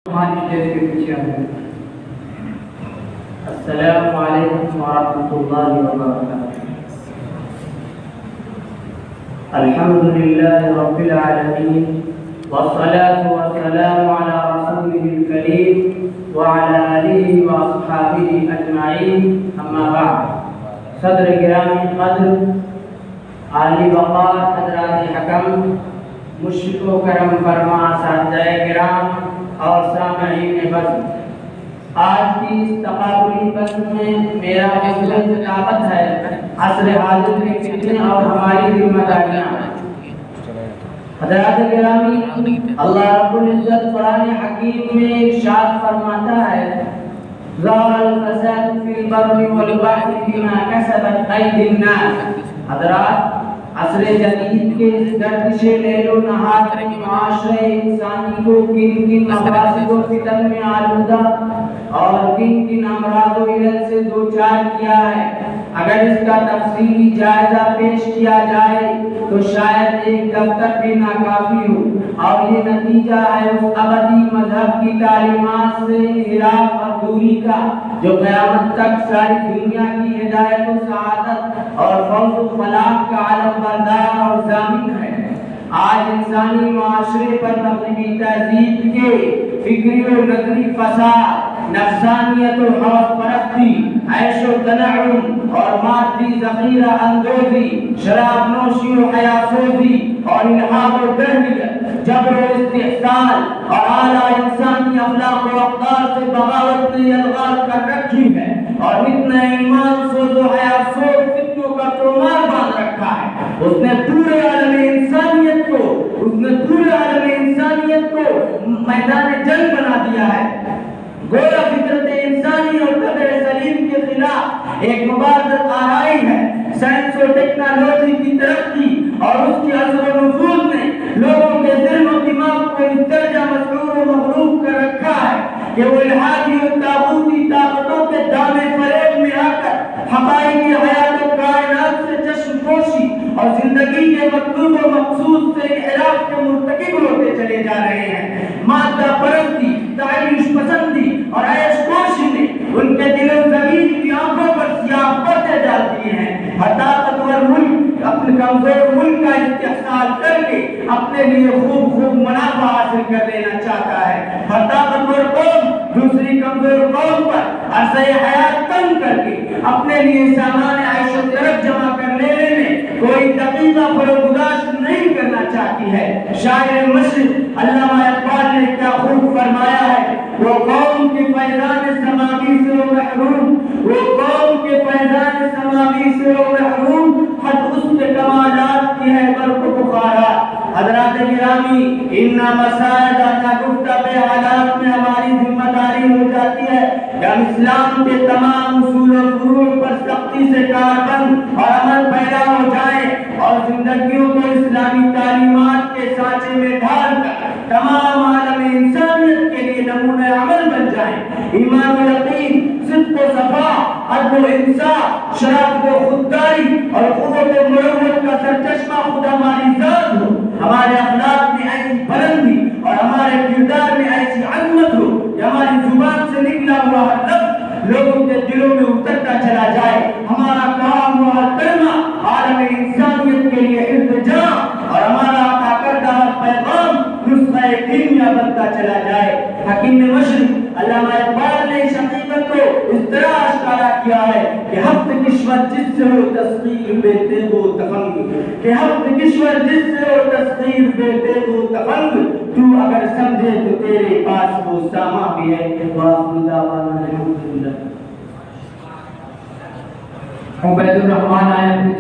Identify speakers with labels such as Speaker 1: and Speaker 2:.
Speaker 1: السلام علیکم ورحمۃ اللہ وبرکاتہ۔ الحمد للہ رب العالمین والصلاة والسلام علی رسولہ الکریم وعلی آلہ واصحابہ اجمعین، اما بعد۔ صدر گرامی قدر، عالی وقار حضرات حکم، مشرق و کرم فرما اساتذہ کرام اور سامعین بزم، آج کی اس تقابلی بزم میں میرا مطلب دعوت ہے عصر حاضر میں کتنے اور ہماری ذمہ داریاں۔ حضرات گرامی، اللہ رب العزت قرآن حکیم میں ارشاد فرماتا ہے ظہر الفساد فی البر والبحر بما کسبت ایدی الناس۔ حضرات، عصر جدید کے اس گردش لیل و نہار معاشرے انسانی کو کن کن مفاسد و فتن میں آلودہ اور کن کن امراض و علل سے دوچار کیا ہے، اگر اس کا تفصیلی جائزہ پیش کیا جائے تو شاید ایک دفتر بھی ناکافی ہو، اور یہ نتیجہ ہے اس ابدی مذہب کی تعلیمات سے انحراف اور دوری کا جو قیامت تک ساری دنیا کی ہدایت و سعادت اور فوز و فلاح کا علم بردار اور ضامن ہے۔ آج انسانی معاشرے پر مغربی تہذیب کے فکری و نظری فساد، نفسانیت و حوث پرستی، عیش و تنعم اور مادی ذخیرہ اندوزی، شراب نوشی و حیاسوزی اور الحاد و جہلیت، جبر و استحصال اور اعلیٰ انسانی اخلاق و اقدار سے بغاوت نے یلغار کر رکھی ہے اور اتنا ایمان سوز و حیاسوز فتنوں کا تومار باندھ رکھا ہے۔ اس نے پورے عالم انسانیت کو میدان جنگ بنا دیا ہے۔ گویا فطرت انسانی اور طبع سلیم کے خلاف ایک مبارزت آرائی ہے۔ سائنس و ٹیکنالوجی کی ترقی اور اس کی اثر و نفوذ نے لوگوں کے ذہن و دماغ کو اس درجہ مسحور و مغلوب کر رکھا ہے کہ وہ الہادی و طاغوتی طاقتوں کے دامے فریب میں آ کر حقائق حیات و کائنات سے چشم پوشی اور زندگی کے مطلوب و مقصود سے انحراف کے مرتکب ہوتے چلے جا رہے ہیں۔ مادہ پرستی، تعیش پسندی اور عیش کوشی نے ان کے دل و ضمیر کی آنکھوں پر سیاہ پردے ڈال دیے ہیں۔ ہر طاقتور ملک اپنے کمزور ملک کا استحصال کر کے اپنے لیے خوب منافع حاصل کر لینا چاہتا ہے۔ ہر طاقتور قوم دوسری کمزور قوم پر عرصہ حیات تنگ کر کے اپنے لیے سامان عیش و طرف جمع کر لینے میں کوئی دقیقہ فروگزاشت نہیں کرنا چاہتی ہے۔ شاعر مشرق علامہ اقبال نے کیا خوب فرمایا ہے، وہ قوم کے فیضان سماوی سے وہ محروم، وہ قوم کے فیضان سماوی سے وہ محروم، حد اس کے کمالات کی ہے برق و بخارات۔ حضرات گرامی، ان مسائل نگفتہ بے حالات میں ہماری ذمہ داری ہو جاتی ہے کہ ہم اسلام کے تمام اصول و فروع پر سختی سے کاربند اور عمل پیرا ہو جائیں اور زندگیوں کو اسلامی تعلیمات کے سانچے میں ڈھال کر تمام عالم انسانیت کے لیے نمونہ عمل بن جائیں۔ ایمان و یقین، صدق و صفا، عدل و انصاف، شرافت و خودداری اور قوت و مروت کا سرچشمہ خود ہماری ذات ہو، ہمارے اخلاق میں ایسی بلندی اور ہمارے کردار میں ایسی عظمت ہو کہ ہماری زبان سے نکلا ہوا ہر لفظ لوگوں کے دلوں میں اترتا چلا جائے، ہمارا کام و ہر کلمہ عالم انسانیت کے لیے التجا اور ہمارا عطا کردہ ہر پیغام نسخہ کیمیا بنتا چلا جائے۔ حکیم مشرق علامہ اقبال نے اس حقیقت کو اس طرح اشارہ کیا ہے کہ ہفت کشور جس سے ہو تسخیر بے تیغ و تفنگ، کہ ہفت کشور جس سے ہو تسخیر بے تیغ و تفنگ، تو اگر سمجھے تو تیرے پاس وہ ساما بھی ہے۔ وآخر دعوانا الحمدللہ۔ عبید الرحمن آیا